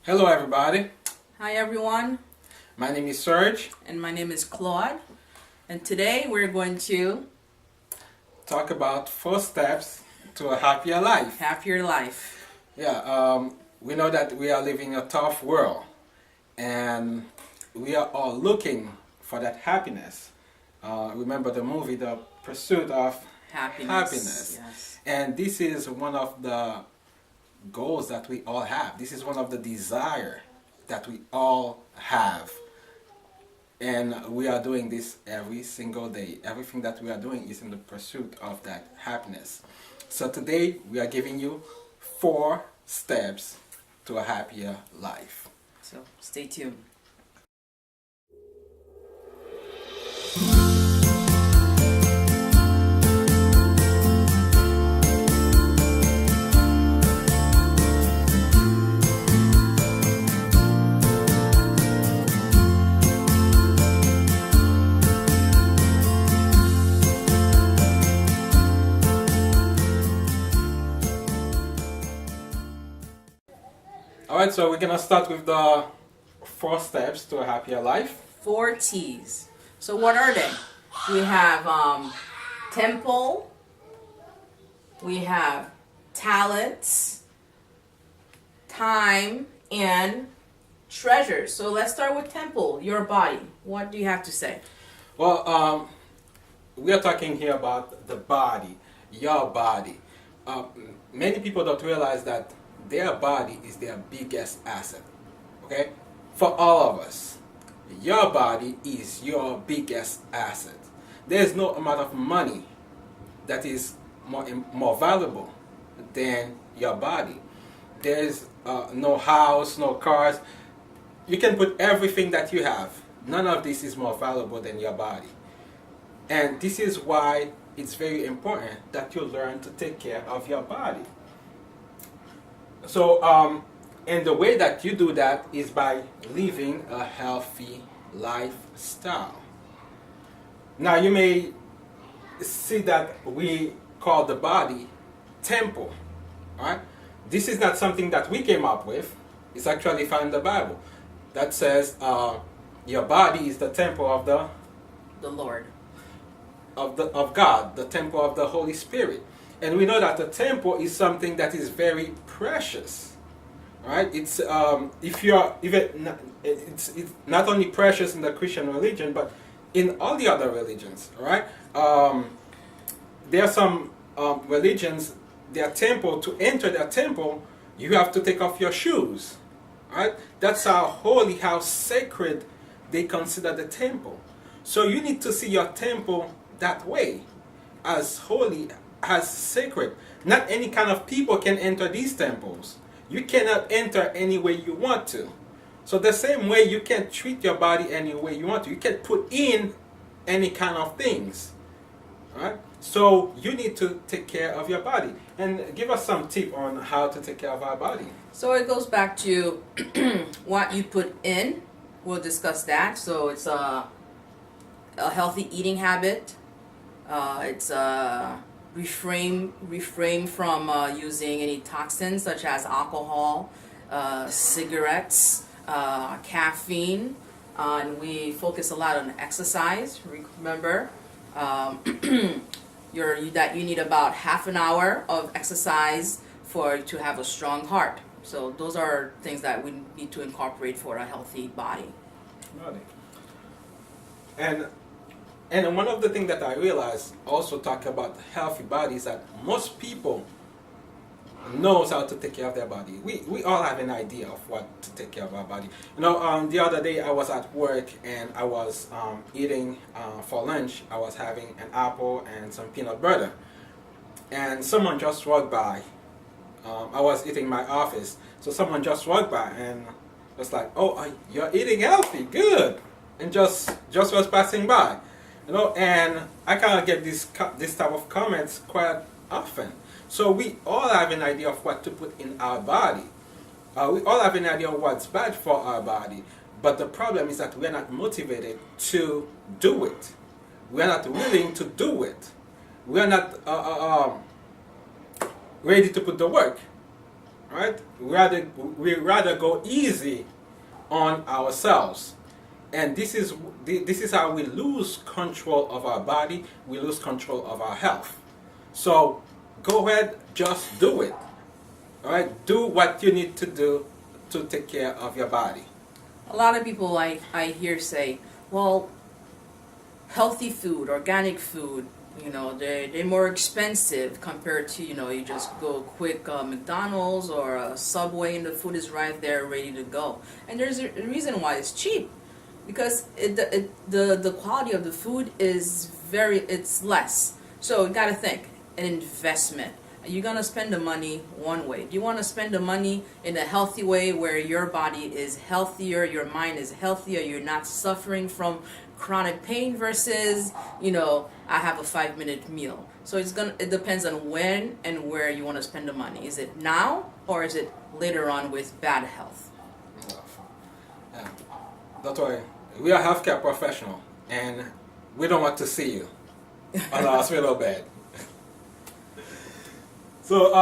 Hello everybody, Hi everyone, my name is Serge. and my name is Claude, and today we're going to Talk about 4 steps to a happier life. Happier Life. We know that we are living a tough world and we are all looking for that happiness. Remember the movie, The Pursuit of Happiness. Yes. And this is one of the goals that we all have. This is one of the desire that we all have. And we are doing this every single day. Everything that we are doing is in the pursuit of that happiness. So today we are giving you 4 steps to a happier life. So stay tuned. Alright, so we're gonna start with the 4 steps to a happier life. 4 T's. So what are they? We have temple, we have talents, time, and treasures. So let's start with temple, your body. What do you have to say? Well, we are talking here about the body, your body. Many people don't realize that their body is their biggest asset. Okay? For all of us, your body is your biggest asset. There's no amount of money that is more valuable than your body. There's no house, no cars. You can put everything that you have. None of this is more valuable than your body. And this is why it's very important that you learn to take care of your body. So, and the way that you do that is by living a healthy lifestyle. Now, you may see that we call the body temple. Right? This is not something that we came up with. It's actually found in the Bible that says your body is the temple of The Lord. of God, the temple of the Holy Spirit. And we know that the temple is something that is very precious, right? It's if you are even it's not only precious in the Christian religion, but in all the other religions, right? There are some religions, their temple, to enter their temple, you have to take off your shoes, right? That's how holy, how sacred they consider the temple. So you need to see your temple that way, as holy, as sacred. Not any kind of people can enter these temples. You cannot enter any way you want to. So the same way you can't treat your body any way you want to. You can't put in any kind of things. Right? So you need to take care of your body. And give us some tip on how to take care of our body. So it goes back to what you put in. We'll discuss that. So it's a healthy eating habit. It's refrain from using any toxins such as alcohol, cigarettes, caffeine, and we focus a lot on exercise. Remember, that you need about half an hour of exercise to have a strong heart. So those are things that we need to incorporate for a healthy body. And one of the things that I realized also talk about healthy body is that most people knows how to take care of their body. We all have an idea of what to take care of our body. You know, the other day I was at work and I was eating for lunch. I was having an apple and some peanut butter. And someone just walked by. I was eating in my office. So someone just walked by and was like, "Oh, you're eating healthy, good." And just was passing by. You know, and I kind of get this type of comments quite often. So we all have an idea of what to put in our body. We all have an idea of what's bad for our body. But the problem is that we're not motivated to do it. We're not willing to do it. We're not ready to put the work. right? We rather go easy on ourselves, and this is how we lose control of our body. We lose control of our health. So go ahead, just do it. All right, do what you need to do to take care of your body. A lot of people I hear say, well, healthy food, organic food, they're more expensive compared to, you just go quick McDonald's or a Subway and the food is right there ready to go. And there's a reason why it's cheap, because the quality of the food is it's less. So you got to think, an investment. Are you going to spend the money one way? Do you want to spend the money in a healthy way where your body is healthier, your mind is healthier, you're not suffering from chronic pain versus, I have a 5-minute meal. So it depends on when and where you want to spend the money. Is it now or is it later on with bad health? Yeah. Don't worry. We are healthcare professional and we don't want to see you on a hospital bed. So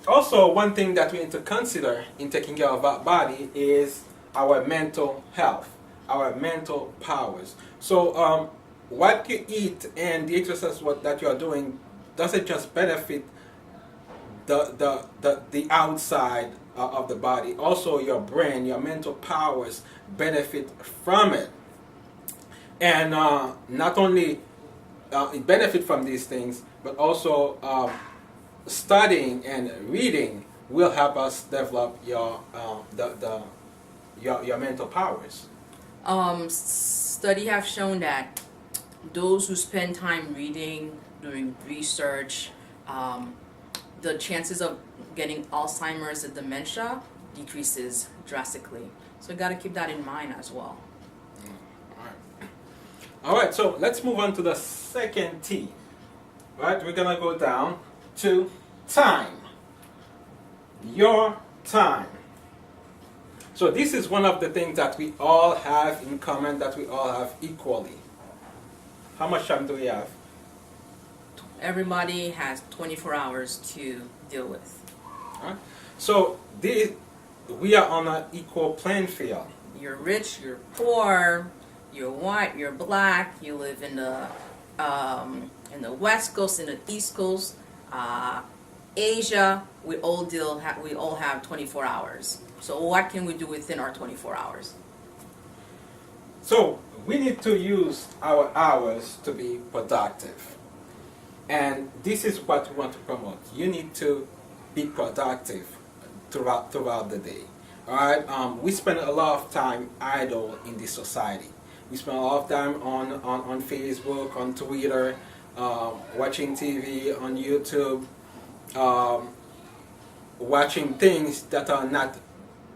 also one thing that we need to consider in taking care of our body is our mental health, our mental powers. So what you eat and the exercise that you are doing doesn't just benefit the outside of the body. Also your brain, your mental powers benefit from it. And not only it benefit from these things, but also studying and reading will help us develop your mental powers. Study have shown that those who spend time reading, doing research, the chances of getting Alzheimer's and dementia decreases drastically. So you got to keep that in mind as well. All right, so let's move on to the second T. Right, we're gonna go down to time. Your time. So this is one of the things that we all have in common, that we all have equally. How much time do we have? Everybody has 24 hours to deal with. All right. So we are on an equal playing field. You're rich, you're poor, you're white, you're black, you live in the West Coast, in the East Coast, Asia. We all have 24 hours. So what can we do within our 24 hours? So we need to use our hours to be productive. And this is what we want to promote. You need to be productive throughout the day. All right. We spend a lot of time idle in this society. We spend a lot of time on Facebook, on Twitter, watching TV, on YouTube, watching things that are not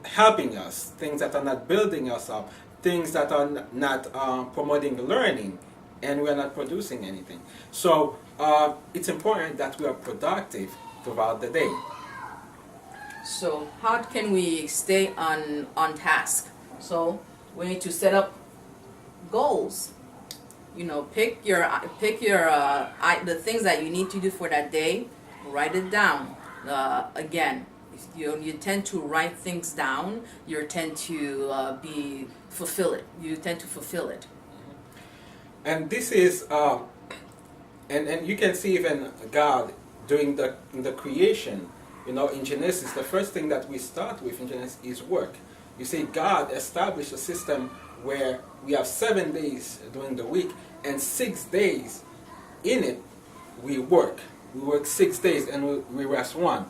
helping us, things that are not building us up, things that are not promoting learning, and we're not producing anything. So it's important that we are productive throughout the day. So how can we stay on task? So we need to set up goals. Pick the things that you need to do for that day. Write it down. Again, if you tend to write things down, you tend to fulfill it. You tend to fulfill it. And this is and you can see even God doing the creation. In Genesis, the first thing that we start with in Genesis is work. You see, God established a system where we have 7 days during the week, and 6 days in it we work. We work 6 days and we rest 1.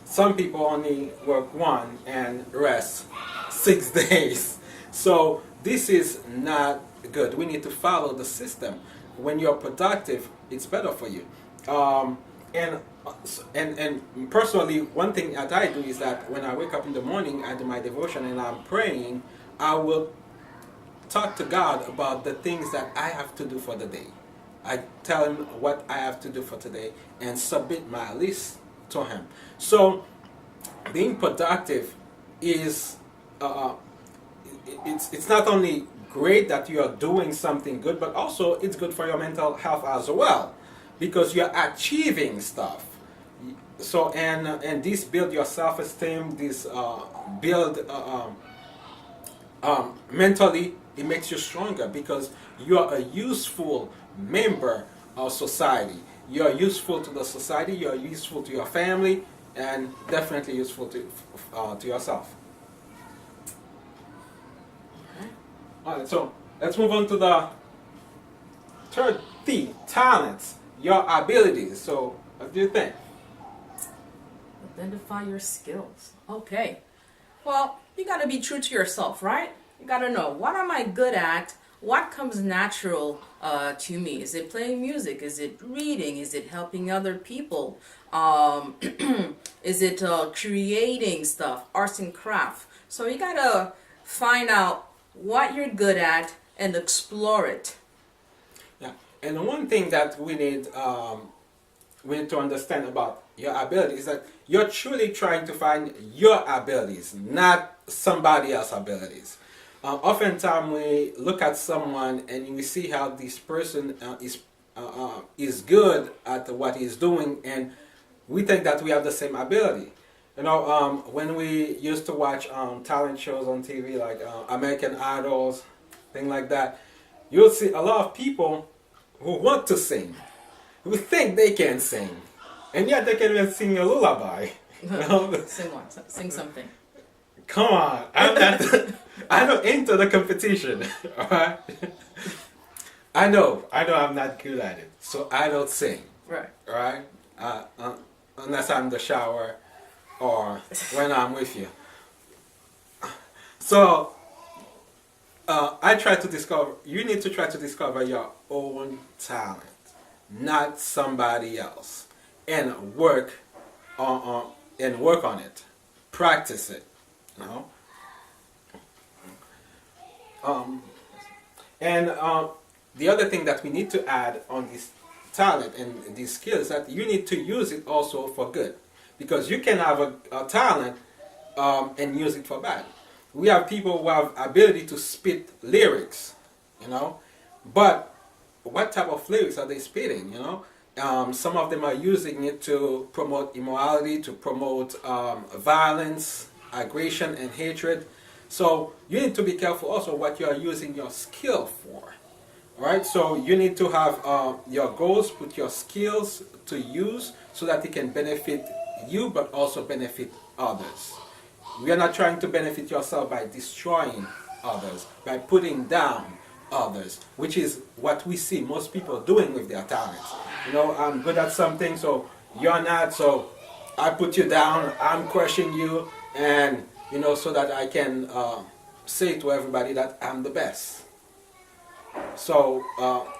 Some people only work 1 and rest 6 days. So this is not good. We need to follow the system. When you're productive, it's better for you. And personally, one thing that I do is that when I wake up in the morning, I do my devotion and I'm praying, I will talk to God about the things that I have to do for the day. I tell him what I have to do for today and submit my list to him. So being productive is it's not only great that you are doing something good, but also it's good for your mental health as well, because you're achieving stuff. So and this build your self-esteem. This build mentally. It makes you stronger because you are a useful member of society. You are useful to the society. You are useful to your family, and definitely useful to yourself. All right. So let's move on to the third T, talents, your abilities. So what do you think? Identify your skills. Okay. Well, you got to be true to yourself, right? You got to know, what am I good at? What comes natural to me? Is it playing music? Is it reading? Is it helping other people? Is it creating stuff, arts and craft? So you got to find out what you're good at and explore it. Yeah. And one thing that we need to understand about your abilities is that you're truly trying to find your abilities, not somebody else's abilities. Oftentimes we look at someone and we see how this person is good at what he's doing, and we think that we have the same ability. You know, when we used to watch talent shows on TV like American Idols, things like that, you'll see a lot of people who want to sing, who think they can sing, and yet they can even sing a lullaby. You know? Sing something. Come on, I'm not into the competition. All right, I know I'm not good at it, so I don't sing. Right. All right, unless I'm in the shower or when I'm with you. So I try to discover. You need to try to discover your own talent, not somebody else, and work on it. Practice it. You know. The other thing that we need to add on this talent and these skills is that you need to use it also for good, because you can have a talent and use it for bad. We have people who have ability to spit lyrics, you know, but what type of lyrics are they spitting, you know? Some of them are using it to promote immorality, to promote violence, aggression, and hatred. So you need to be careful also what you are using your skill for. Alright, so you need to have your goals, put your skills to use so that it can benefit you but also benefit others. We are not trying to benefit yourself by destroying others, by putting down others, which is what we see most people doing with their talents. You know, I'm good at something, so you're not, so I put you down, I'm crushing you, and, you know, so that I can say to everybody that I'm the best. So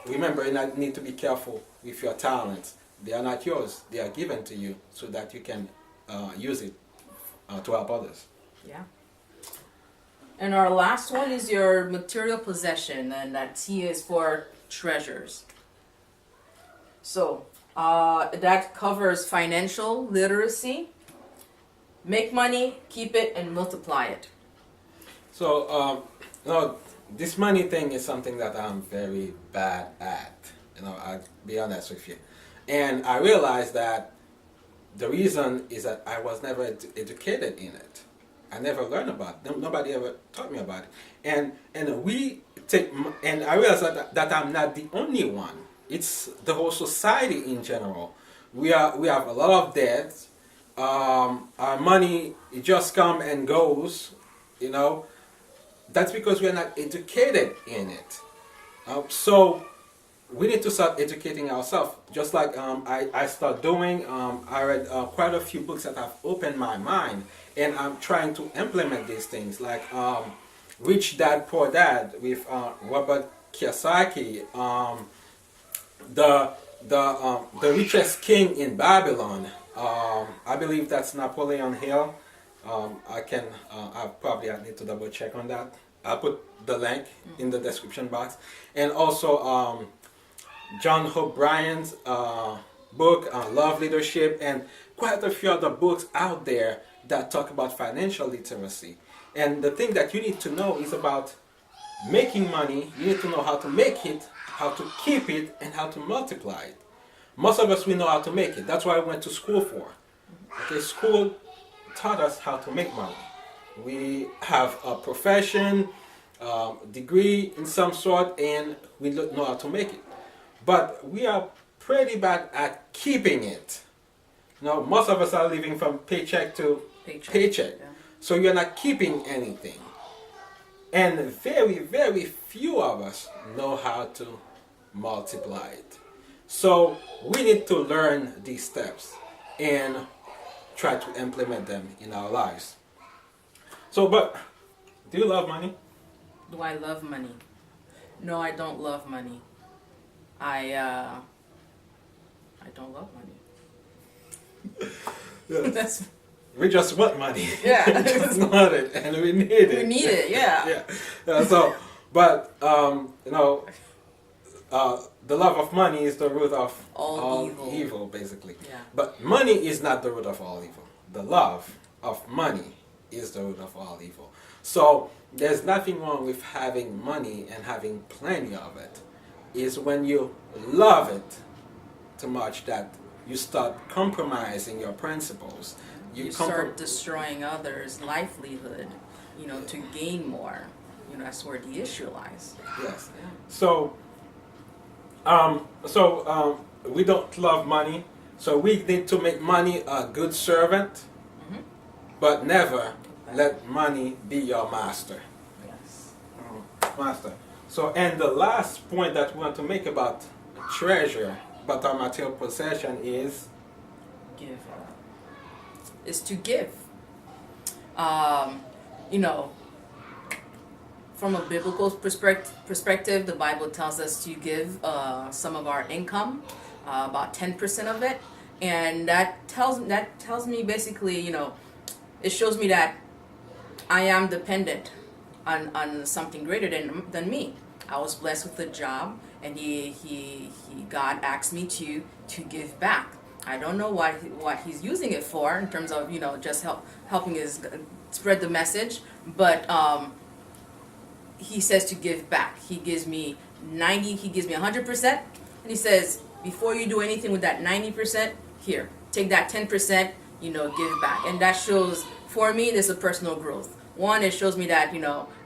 remember, you need to be careful with your talents. They are not yours, they are given to you so that you can use it to help others. Yeah. And our last one is your material possession, and that T is for treasures. So that covers financial literacy. Make money, keep it, and multiply it. So, no, this money thing is something that I'm very bad at. You know, I'll be honest with you. And I realized that the reason is that I was never educated in it. I never learned about it. Nobody ever taught me about it. And I realized that I'm not the only one. It's the whole society in general. We have a lot of debts. Our money, it just comes and goes, you know. That's because we are not educated in it. So we need to start educating ourselves. Just like I start doing, I read quite a few books that have opened my mind, and I'm trying to implement these things, like Rich Dad Poor Dad with Robert Kiyosaki, the Richest King in Babylon. I believe that's Napoleon Hill. I need to double check on that. I'll put the link in the description box. And also John Hope Bryan's book, Love Leadership, and quite a few other books out there that talk about financial literacy. And the thing that you need to know is about making money. You need to know how to make it, how to keep it, and how to multiply it. Most of us, we know how to make it. That's why we went to school for. Okay, school taught us how to make money. We have a profession, degree in some sort, and we know how to make it. But we are pretty bad at keeping it. Now, most of us are living from paycheck to paycheck. Yeah. So you're not keeping anything. And very, very few of us know how to multiply it. So we need to learn these steps and try to implement them in our lives. So, but do you love money? Do I love money? No, I don't love money. I don't love money. Yes. That's We just want money. Yeah. We just want it, and we need it. we need it. Yeah. Yeah. So, but the love of money is the root of All evil, basically. Yeah. But money is not the root of all evil. The love of money is the root of all evil. So there's nothing wrong with having money and having plenty of it. It's when you love it too much that you start compromising your principles. You start destroying others' livelihood, to gain more. That's where the issue lies. Yes. Yeah. So, we don't love money. So we need to make money a good servant, but never let money be your master. Yes. Master. So, and the last point that we want to make about treasure, but our material possession is Give. Is to give. From a biblical perspective, the Bible tells us to give some of our income, about 10% of it, and that tells me basically, it shows me that I am dependent on something greater than me. I was blessed with a job, and God asked me to give back. I don't know what he's using it for in terms of just helping us spread the message, but he says to give back. He gives me 90. He gives me 100%, and he says before you do anything with that 90%, here, take that 10%. Give back, and that shows for me there's a personal growth. One, it shows me that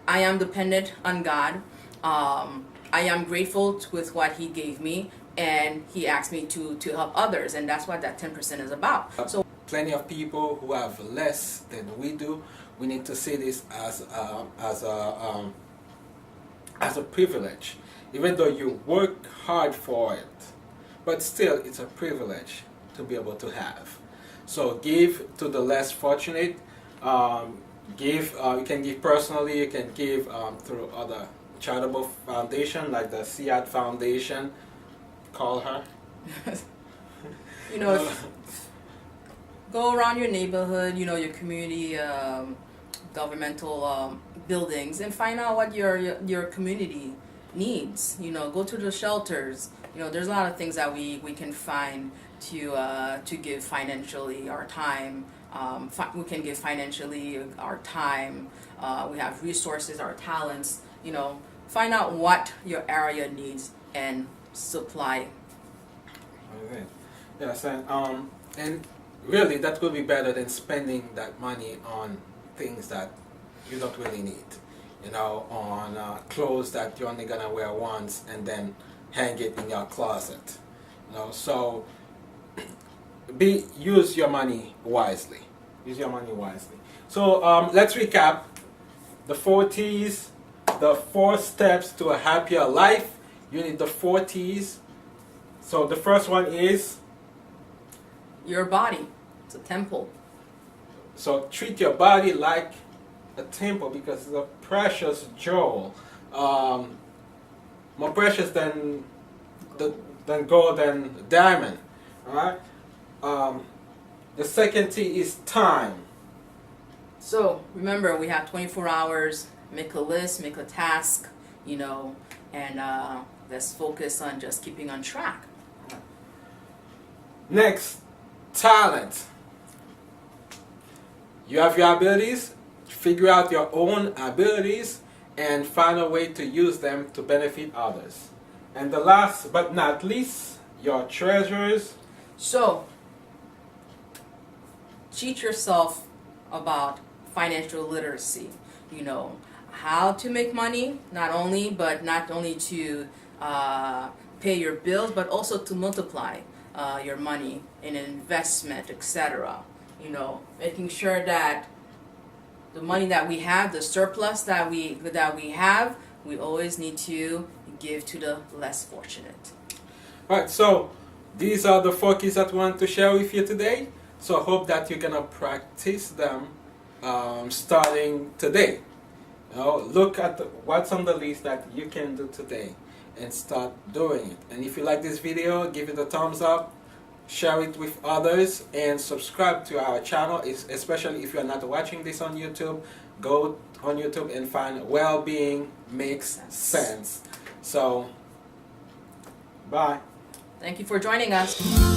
I am dependent on God. I am grateful with what he gave me, and he asked me to help others, and that's what that 10% is about. So plenty of people who have less than we do. We need to see this as a privilege, even though you work hard for it, but still it's a privilege to be able to have. So give to the less fortunate. You can give personally, you can give through other charitable foundation like the C.E.Y.A.T Foundation. Call her. Go around your neighborhood, your community, governmental buildings, and find out what your community needs. Go to the shelters. There's a lot of things that we can find to give financially, our time. We can give financially our time. We have resources, our talents. Find out what your area needs and supply. Okay. Yes, and really that would be better than spending that money on things that you don't really need. On clothes that you're only gonna wear once and then hang it in your closet. So use your money wisely. Use your money wisely. So let's recap the 4 T's, the 4 steps to a happier life. You need the 4 T's. So the first one is your body. It's a temple. So treat your body like a temple because it's a precious jewel, more precious than gold and diamond. All right. The second T is time. So remember, we have 24 hours. Make a list, make a task, and let's focus on just keeping on track. Next, talent. You have your abilities, figure out your own abilities, and find a way to use them to benefit others. And the last but not least, your treasures. So, teach yourself about financial literacy. You know, how to make money, not only to pay your bills, but also to multiply your money in an investment, etc. You know, making sure that the money that we have, the surplus that we have, we always need to give to the less fortunate. Alright, so these are the 4 keys that I want to share with you today. So I hope that you're gonna practice them starting today. You know, look at what's on the list that you can do today and start doing it. And if you like this video, give it a thumbs up, share it with others, and subscribe to our channel. Especially if you're not watching this on YouTube, go on YouTube and find Well-Being Makes Sense. So, bye. Thank you for joining us.